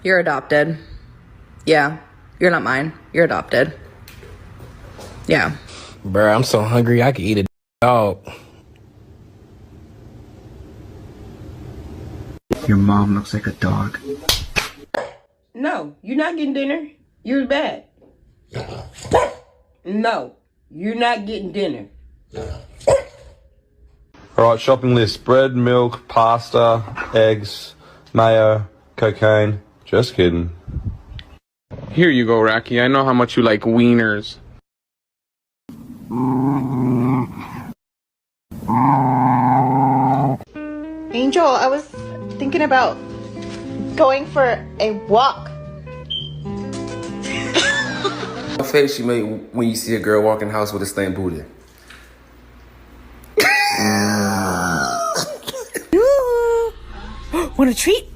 You're adopted. Yeah, you're not mine. You're adopted. Yeah. Bruh, I'm so hungry I could eat a dog. Your mom looks like a dog. No, you're not getting dinner. You're bad. No, you're not getting dinner. Alright, shopping list. Bread, milk, pasta, eggs, mayo, cocaine. Just kidding. Here you go, Rocky. I know how much you like wieners. Angel, I was thinking about going for a walk. What face you make when you see a girl walk in the house with a stained booty? Want a treat?